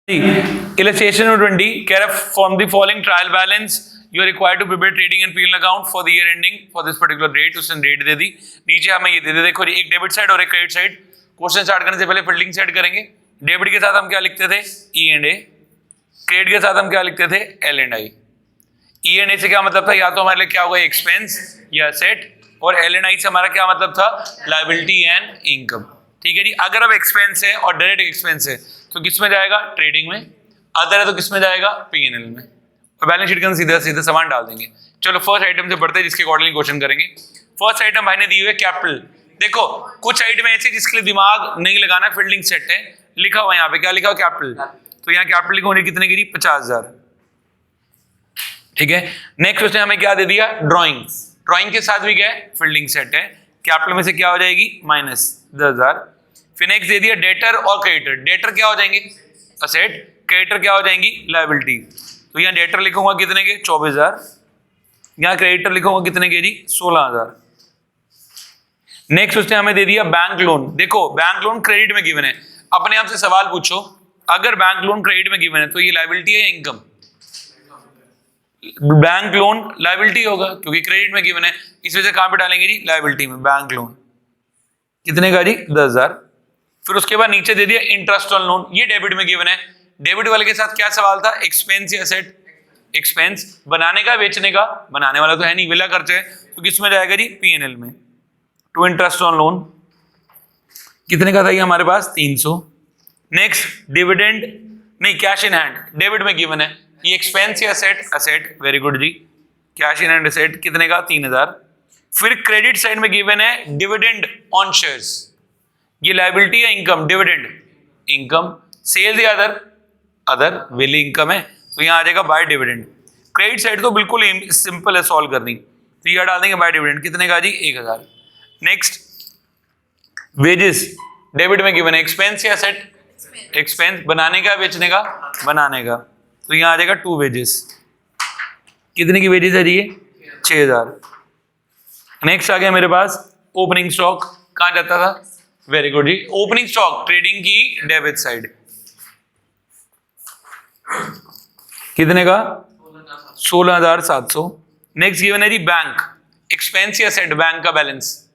Illustration number 20. Care from the following trial balance, you are required to prepare trading and P&L account for the year ending for this particular date. उसने date दे दी, नीचे हमें ये दे दे, देखो एक debit side और एक credit side. Question start करने से पहले फील्डिंग सेट करेंगे. डेबिट के साथ हम क्या लिखते थे? ई एंड ए. क्रेडिट के साथ हम क्या लिखते थे? L and I. E and A से क्या मतलब था? या तो हमारे लिए क्या होगा? एक्सपेंस या सेट. और एल एंड आई से हमारा क्या मतलब था? Liability and income. ठीक है जी. अगर अब एक्सपेंस है और डायरेक्ट एक्सपेंस है तो किस में जाएगा? ट्रेडिंग में. अदर है तो किस में जाएगा? P&L में. और बैलेंस शीट का सीधा सीधा सामान डाल देंगे. चलो फर्स्ट आइटम से पढ़ते हैं जिसके अकॉर्डिंगली क्वेश्चन करेंगे. फर्स्ट आइटम भाई ने दी हुई है कैपिटल. देखो कुछ आइटम ऐसे जिसके लिए दिमाग नहीं लगाना, फील्डिंग सेट है. लिखा हुआ यहाँ पे क्या लिखा हुआ? कैपिटल. तो यहाँ कैपिटल लिखो, कितने गिरी? 50,000. ठीक है. नेक्स्ट उसने हमें क्या दे दिया? ड्रॉइंग. ड्रॉइंग के साथ भी क्या है? फील्डिंग सेट है. कैपिटल में से क्या हो जाएगी? -10,000. फिर नेक्स्ट दे दिया डेटर और क्रेडिटर. डेटर क्या हो जाएंगे? असेट. क्रेडिटर क्या हो जाएंगी? लायबिलिटी. तो यहाँ डेटर लिखूंगा कितने के? 24,000. यहाँ क्रेडिटर लिखूंगा कितने के जी? 16,000. नेक्स्ट उसने हमें दे दिया बैंक लोन. देखो बैंक लोन क्रेडिट में गिवन है. अपने आप से सवाल पूछो, अगर बैंक लोन क्रेडिट में गिवन है तो ये लायबिलिटी है इनकम? बैंक लोन लायबिलिटी होगा क्योंकि क्रेडिट में गिवन है. इस वजह से कहां पे डालेंगे जी? लायबिलिटी में. बैंक लोन कितने का जी? 10,000. फिर उसके बाद नीचे दे दिया इंटरेस्ट ऑन लोन. ये डेबिट में गिवन है. डेबिट वाले के साथ क्या सवाल था? एक्सपेंस या सेट? एक्सपेंस. बनाने का बेचने का? बनाने वाला तो है नहीं, विला खर्च है, तो किस में जाएगा जी? P&L में. टू इंटरेस्ट ऑन लोन कितने का था ये हमारे पास? 300. नेक्स्ट डिविडेंड नहीं, कैश इन हैंड. डेबिट में गिवन है. ये एक्सपेंस या सेट? असेट. वेरी गुड जी. कैश इन हैंड असेट कितने का? 3,000. फिर क्रेडिट साइड में गिवन है डिविडेंड ऑन शेयर्स. ये लायबिलिटी है इनकम? Dividend income. सेल्स या अदर? अदर. विल इनकम है तो यहाँ आ जाएगा बाय डिविडेंड. क्रेडिट साइड तो बिल्कुल सिंपल है सॉल्व करनी, तो यहाँ डाल देंगे बाय डिविडेंड. कितने का जी? 1,000. Next wages. डेबिट में गिवन है. एक्सपेंस या सेट? एक्सपेंस. बनाने का बेचने का? बनाने का. तो यहाँ आ जाएगा 2 वेजेस. कितने की वेजेस है जी? ये 6,000. नेक्स्ट आ गया मेरे पास ओपनिंग स्टॉक. कहाँ जाता था? वेरी गुड जी. ओपनिंग स्टॉक ट्रेडिंग की डेबिट साइड. कितने का? 16,700. नेक्स्ट गिवन है जी बैंक. एक्सपेंस या सेट? बैंक का बैलेंस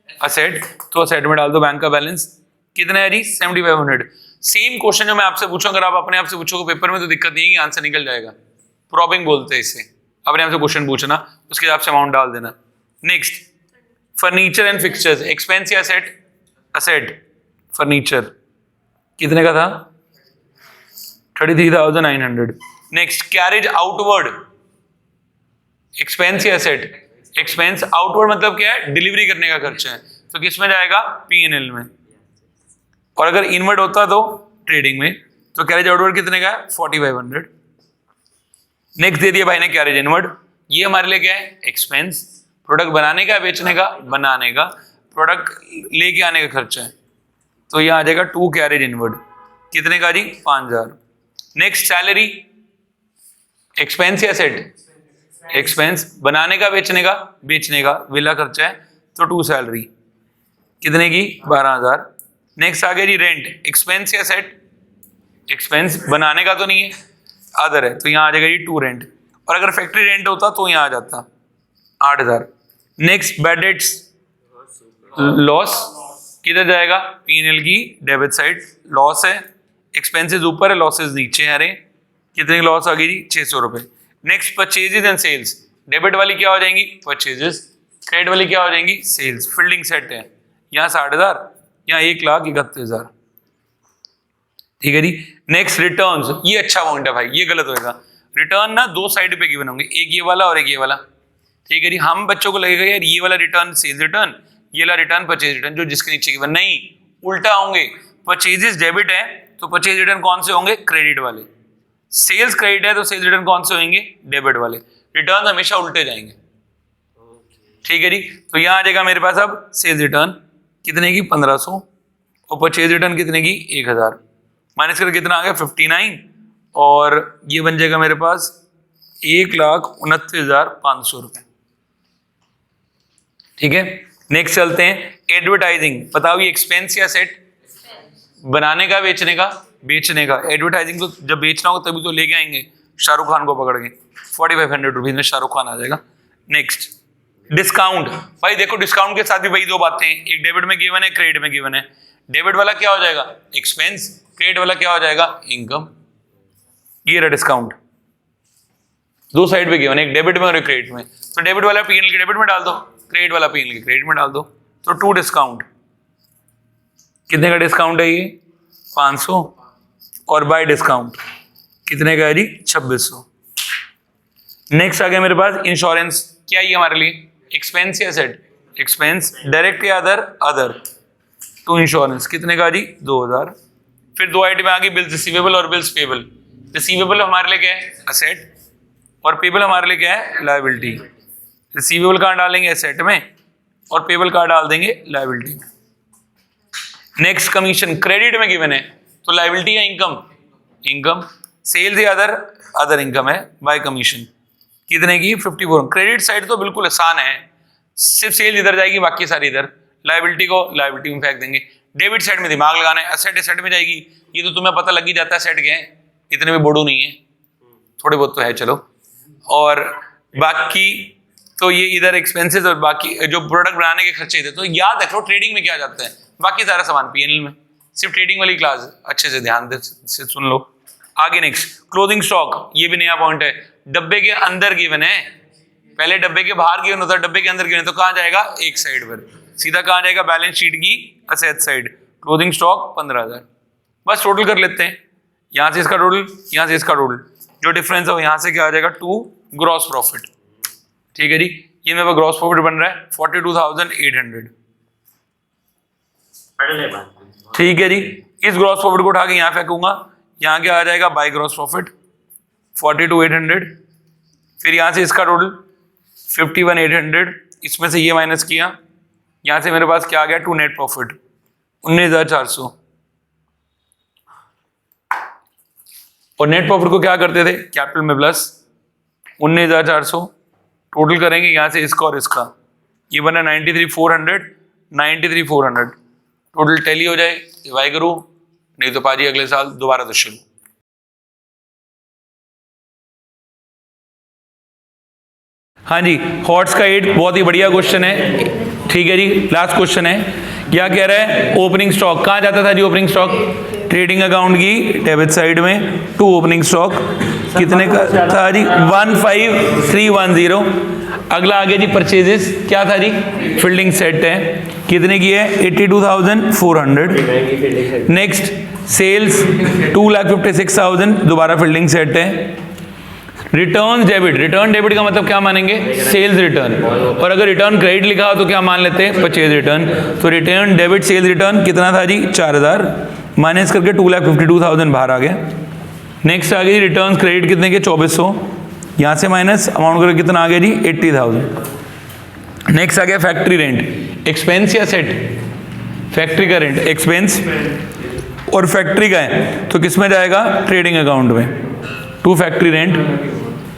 असेट, तो असेट में डाल दो बैंक का बैलेंस. कितना है जी? 7,500. सेम क्वेश्चन जो मैं आपसे पूछूं, अगर आप अपने आप से पूछोगे पेपर में तो दिक्कत नहीं है, आंसर निकल जाएगा. प्रॉबिंग बोलते हैं इसे. अपने आप से क्वेश्चन पूछना, उसके हिसाब से अमाउंट डाल देना. Next furniture and fixtures. Expense या सेट? असेट. फर्नीचर कितने का था? 33,900. Next carriage outward. एक्सपेंस या सेट? एक्सपेंस. आउटवर्ड मतलब क्या है? डिलीवरी करने का खर्चा है, तो किस में जाएगा? P&L में. और अगर इनवर्ड होता तो ट्रेडिंग में. तो कैरेज आउटवर्ड कितने का है? 4,500. नेक्स्ट दे दिया भाई ने कैरेज इनवर्ड. ये हमारे लिए क्या है? एक्सपेंस. प्रोडक्ट बनाने का बेचने का? बनाने का. प्रोडक्ट लेके आने का खर्चा है, तो यहाँ आ जाएगा 2 कैरेज इनवर्ड. कितने का जी? 5,000. Next salary. एक्सपेंस या सेट? एक्सपेंस. बनाने का बेचने का? बेचने का. विला खर्चा है तो 2 सैलरी. कितने की? 12,000. नेक्स्ट आ गया जी रेंट. एक्सपेंस या सेट? एक्सपेंस. बनाने का तो नहीं है, अदर है, तो यहाँ आ जाएगा जी 2 रेंट. और अगर फैक्ट्री रेंट होता तो यहाँ आ जाता 8,000. Next bad debts. लॉस. किधर जाएगा? P&L की डेबिट साइड. लॉस है. एक्सपेंसेस ऊपर है, लॉसेस नीचे है. अरे कितने की लॉस आ गई जी? 600 रुपए. Next purchases and sales. Debit वाली क्या हो जाएंगी? परचेजेस. क्रेडिट वाली क्या हो जाएंगी? सेल्स. फील्डिंग सेट है. यहाँ 60,000, यहाँ 1,31,000. ठीक है जी. Next returns. ये अच्छा अमाउंट है भाई, ये गलत होगा. रिटर्न ना 2 साइड पे गिवन होंगे, एक ये वाला और एक ये वाला. ठीक है जी. हम बच्चों को लगेगा यार ये वाला रिटर्न सेल्स रिटर्न, ये वाला रिटर्न परचेज रिटर्न, जो जिसके नीचे गिवन. नहीं, उल्टा होंगे. परचेजेस डेबिट है तो परचेज रिटर्न कौन से होंगे? क्रेडिट वाले. सेल्स क्रेडिट है तो सेल्स रिटर्न कौन से होंगे? डेबिट वाले. रिटर्न हमेशा उल्टे जाएंगे. ठीक है जी. तो यहाँ आ जाएगा मेरे पास अब सेल्स रिटर्न कितने की? 1,500. और परचेज रिटर्न कितने की? 1,000. माइनस कर कितना आ गया? 59. और ये बन जाएगा मेरे पास 1,29,500 रुपए. ठीक है. नेक्स्ट चलते हैं एडवर्टाइजिंग. बताओ ये एक्सपेंस या सेट? बनाने का बेचने का? बेचने का, एडवर्टाइजिंग तो जब बेचना होगा तभी तो लेके आएंगे शाहरुख खान को पकड़ के, 4500 रुपीज में शाहरुख खान आ जाएगा। नेक्स्ट डिस्काउंट, भाई देखो डिस्काउंट के साथ भी वही दो बातें हैं, एक डेबिट में गिवन है, क्रेडिट में गिवन है। डेबिट वाला क्या हो जाएगा एक्सपेंस, क्रेडिट वाला क्या हो जाएगा इनकम। ये रहा डिस्काउंट, दो साइड पे गिवन है, एक डेबिट में और एक क्रेडिट में। तो डेबिट वाला पीएनएल के डेबिट में डाल दो, क्रेडिट वाला पीएनएल के क्रेडिट में डाल दो। तो टू डिस्काउंट, कितने का डिस्काउंट है ये 500, और बाय डिस्काउंट कितने का है जी 2600। नेक्स्ट आ गया मेरे पास इंश्योरेंस, क्या ये हमारे लिए एक्सपेंस या सेट, एक्सपेंस डायरेक्ट या अदर, अदर टू इंश्योरेंस कितने का जी 2000। फिर दो आइटम आ गई बिल्स रिसीवेबल और बिल्स पेबल। रिसीवेबल हमारे लिए क्या है असेट, और पेबल हमारे लिए क्या है लायबिलिटी। रिसीवेबल कहाँ डालेंगे एसेट में, और पेबल कहाँ डाल देंगे लायबिलिटी में। नेक्स्ट कमीशन, क्रेडिट में गिवन है तो लायबिलिटी है इनकम, इनकम। सेल्स या अदर, अदर इनकम है बाय कमीशन, कितने की 54। क्रेडिट साइड तो बिल्कुल आसान है, सिर्फ सेल इधर जाएगी बाकी सारी इधर, लायबिलिटी को लायबिलिटी में फेंक देंगे। डेबिट साइड में दिमाग लगाना है, एसेट एसेट में जाएगी, ये तो तुम्हें पता लग ही जाता है सेट के हैं, इतने में बोडो नहीं है, थोड़े बहुत तो है चलो। और बाकी तो ये इधर एक्सपेंसेस और बाकी जो प्रोडक्ट बनाने के खर्चे थे। तो याद रखो ट्रेडिंग में क्या जाता है, बाकी सारा सामान पीएनएल में, सिर्फ ट्रेडिंग वाली क्लास अच्छे से ध्यान से सुन लो। आगे नेक्स्ट क्लोथिंग स्टॉक, ये भी नया पॉइंट है, डब्बे के अंदर गिवन है, पहले डब्बे के बाहर गिवन होता है, डब्बे के अंदर गिवन है तो कहाँ जाएगा एक साइड पर, सीधा कहाँ जाएगा बैलेंस शीट की असेट साइड। Clothing stock 15000। बस टोटल कर लेते हैं, यहाँ से इसका टोटल, यहाँ से इसका टोटल, जो डिफरेंस है यहाँ से क्या आ जाएगा 2 ग्रॉस प्रॉफिट। ठीक है जी, ये मेरे पास ग्रॉस प्रॉफिट बन रहा है 42,800। ठीक है जी, इस ग्रॉस प्रॉफिट को उठा के यहाँ फेंकूंगा, यहाँ क्या आ जाएगा बाय ग्रॉस प्रॉफिट 42,800। फिर यहाँ से इसका टोटल 51,800, इसमें से ये माइनस किया, यहाँ से मेरे पास क्या आ गया टू नेट प्रॉफिट 19,400। और नेट प्रॉफिट को क्या करते थे कैपिटल में प्लस 19,400, टोटल करेंगे यहाँ से इसका और इसका, ये बना 93,400, 93,400 टोटल टैली हो जाए, डिवाइड करूँ, नहीं तो पाजी अगले साल दोबारा तो शुरू। हाँ जी, हॉट्स का 8 बहुत ही बढ़िया क्वेश्चन है। ठीक है जी, लास्ट क्वेश्चन है, क्या कह रहा है ओपनिंग स्टॉक कहाँ जाता था जी, ओपनिंग स्टॉक ट्रेडिंग अकाउंट की डेबिट साइड में, टू ओपनिंग स्टॉक कितने का था जी 15,310। अगला आगे जी परचेजेस क्या था जी, फील्डिंग सेट है, कितने की है 82,400। नेक्स्ट सेल्स 2,56,000, दोबारा फील्डिंग सेट है। रिटर्न डेबिट, रिटर्न डेबिट का मतलब क्या मानेंगे सेल्स रिटर्न, और अगर रिटर्न क्रेडिट लिखा हो तो क्या मान लेते हैं परचेज रिटर्न। तो रिटर्न डेबिट सेल्स रिटर्न कितना था जी 4,000, माइनस करके 2,52,000 बाहर आ गया। नेक्स्ट आ गई रिटर्न क्रेडिट कितने के 2,400, यहाँ से माइनस अमाउंट करके कितना आ गया जी 80,000। नेक्स्ट आ गया फैक्ट्री रेंट, एक्सपेंस या सेट, फैक्ट्री का रेंट एक्सपेंस, और फैक्ट्री का है तो किस में जाएगा ट्रेडिंग अकाउंट में। टू फैक्ट्री रेंट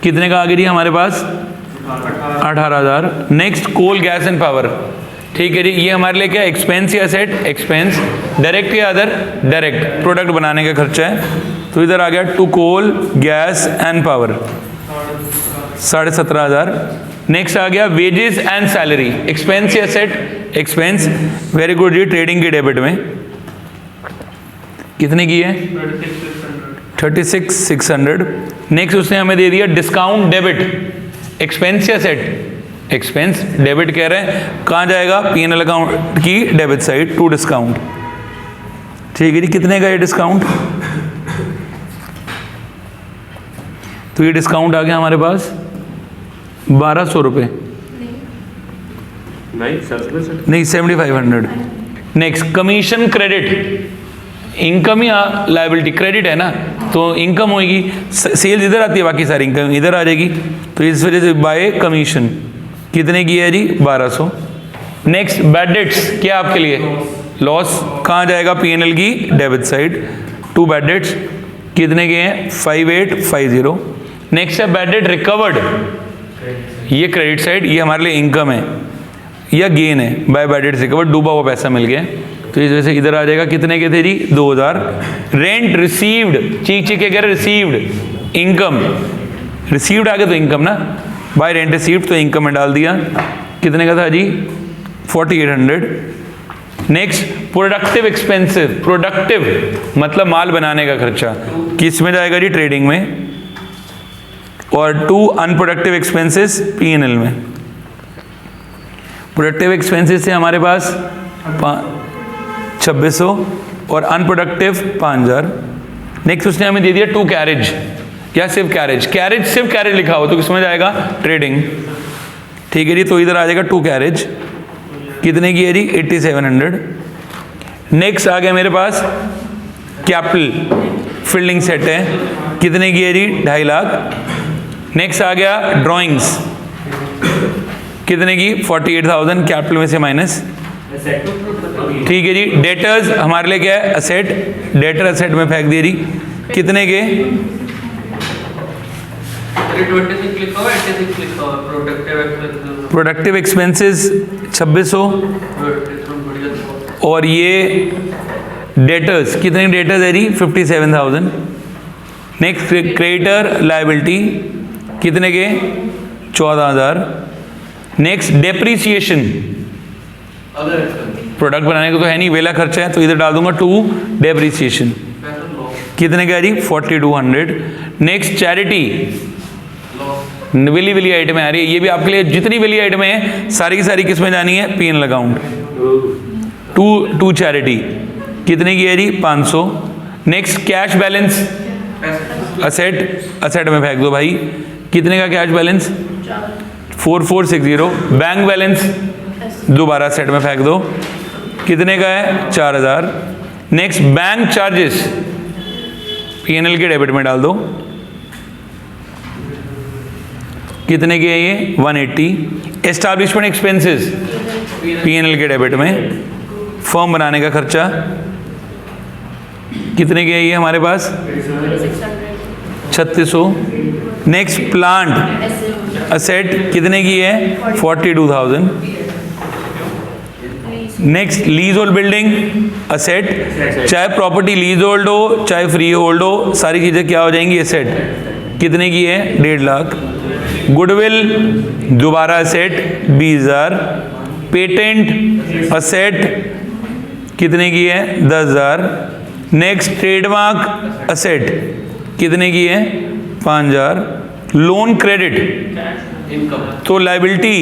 कितने का आ गया जी हमारे पास 18,000। Next coal gas and power, ठीक है जी, ये हमारे लिए क्या एक्सपेंस या सेट, एक्सपेंस डायरेक्ट या अदर, डायरेक्ट प्रोडक्ट बनाने का खर्चा है, तो इधर आ गया to coal gas and power 17,500। Next आ गया वेजेस एंड सैलरी, एक्सपेंस या सेट, एक्सपेंस, वेरी गुड जी, ट्रेडिंग की डेबिट में कितने की है 36,600। नेक्स्ट उसने हमें दे दिया डिस्काउंट डेबिट, एक्सपेंस या सेट, एक्सपेंस, डेबिट कह रहे हैं कहाँ जाएगा पीएनएल अकाउंट की डेबिट साइड टू डिस्काउंट। ठीक है जी, कितने का ये डिस्काउंट, तो ये डिस्काउंट आ गया हमारे पास 1,200 रुपये, नहीं 7,500। नेक्स्ट कमीशन क्रेडिट, इनकम या लायबिलिटी, क्रेडिट है ना तो इनकम होगी, सेल्स इधर आती है बाकी सारी इनकम इधर आ जाएगी, तो इस वजह से बाय कमीशन कितने की है जी 1,200। नेक्स्ट बैड डेट्स क्या आपके लिए लॉस, कहाँ जाएगा पीएनएल की debit side, to bad debts कितने के हैं 5,850। नेक्स्ट है बैड डेट रिकवर्ड, ये क्रेडिट साइड, ये हमारे लिए इनकम है या गेन है, बाय बैड डेट्स रिकवर्ड, डूबा हुआ पैसा मिल गया। तो इस वजह से इधर आ जाएगा कितने के थे जी 2000। रेंट रिसीव्ड, चीख के कह रहे रिसीव्ड, इनकम रिसीव्ड आ गया तो इनकम ना, बाय रेंट रिसीव्ड तो इनकम में डाल दिया, कितने का था जी 4800। नेक्स्ट प्रोडक्टिव एक्सपेंसिव, प्रोडक्टिव मतलब माल बनाने का खर्चा, किस में जाएगा जी ट्रेडिंग में, और 2 अनप्रोडक्टिव एक्सपेंसेस P&L में। प्रोडक्टिव एक्सपेंसेस से हमारे पास 2600 और अनप्रोडक्टिव 5000। नेक्स्ट उसने हमें दे दिया 2 कैरेज या सिर्फ कैरेज, सिर्फ कैरेज लिखा हो तो किसमें जाएगा ट्रेडिंग, ठीक है जी। तो इधर आ जाएगा 2 कैरेज, कितने की है जी 8700। नेक्स्ट आ गया मेरे पास कैपिटल फील्डिंग सेट है, कितने की है जी 2.5 लाख। नेक्स्ट आ गया ड्राइंग्स, कितने की 48,000 कैपिटल में से माइनस, ठीक है जी। डेटर्स हमारे लिए क्या है असेट, डेटर असेट में फेंक दिए जी, कितने के 26 प्रोडक्टिव एक्सपेंसेस 2600 और ये डेटर्स, कितने डेटर्स है जी 57,000। नेक्स्ट क्रेडिटर लायबिलिटी कितने के 14,000। नेक्स्ट डेप्रीसिएशन, प्रोडक्ट बनाने को तो है नहीं, वेला खर्चा है तो इधर डाल दूंगा 2 डेप्रीसिएशन, कितने का जी 4200। नेक्स्ट चैरिटी, विली विली आइटम आ रही है, ये भी आपके लिए जितनी विली आइटम है सारी की सारी किस में जानी है P&L अकाउंट। 2 चैरिटी कितने की है जी 500। नेक्स्ट कैश बैलेंस असेट में फेंक दो भाई, कितने का कैश बैलेंस 4460। बैंक बैलेंस दोबारा सेट में फेंक दो, कितने का है 4000। नेक्स्ट बैंक चार्जेस P&L के डेबिट में डाल दो, कितने के है ये 180। एस्टैब्लिशमेंट एक्सपेंसेस P&L के डेबिट में, फर्म बनाने का खर्चा कितने के है ये हमारे पास 3600। नेक्स्ट प्लांट असेट कितने की है 42,000। Next lease hold building asset, चाहे प्रॉपर्टी लीज होल्ड हो चाहे फ्री होल्ड हो, सारी चीज़ें क्या हो जाएंगी एसेट, कितने की है 1.5 लाख। गुडविल दोबारा असेट 20,000। पेटेंट असेट कितने की है 10,000। नेक्स्ट ट्रेडमार्क असेट कितने की है 5,000। लोन क्रेडिट तो लायबिलिटी,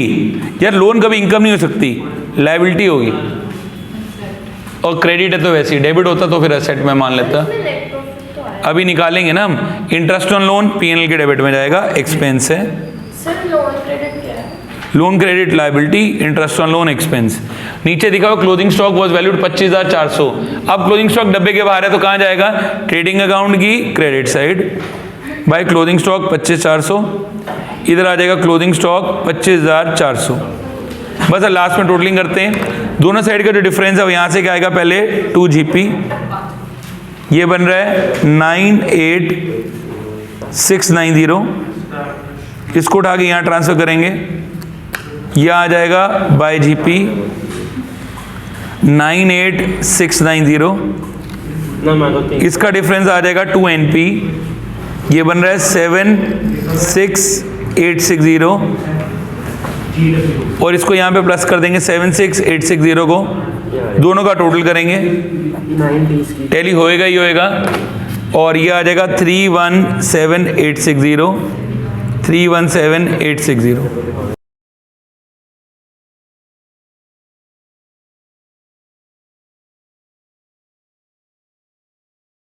यार लोन कभी इनकम नहीं हो सकती, लायबिलिटी होगी, और क्रेडिट है तो वैसे ही, डेबिट होता तो फिर एसेट में मान लेता। अभी निकालेंगे ना हम, इंटरेस्ट ऑन लोन P&L के डेबिट में जाएगा, एक्सपेंस है। सर लोन क्रेडिट क्या है? Loan credit liability, interest on loan expense. नीचे दिखा हुआ क्लोजिंग स्टॉक वाज वैल्यूड 25,400। अब क्लोजिंग स्टॉक डब्बे के बाहर है तो कहाँ जाएगा ट्रेडिंग अकाउंट की credit side, by closing stock 25,400, इधर आ जाएगा क्लोजिंग स्टॉक 25,400। बस लास्ट में टोटलिंग करते हैं, दोनों साइड का जो डिफरेंस है यहाँ से क्या आएगा, पहले 2 GP, ये बन रहा है 98,690, इसको उठा के यहाँ ट्रांसफर करेंगे, यह आ जाएगा बाय GP 98,690, इसका डिफरेंस आ जाएगा 2 NP, ये बन रहा है 7,6,860, और इसको यहाँ पे प्लस कर देंगे 7,6,860 को, दोनों का टोटल करेंगे, टैली होएगा ही होएगा, और ये आ जाएगा 317,860, 317,860।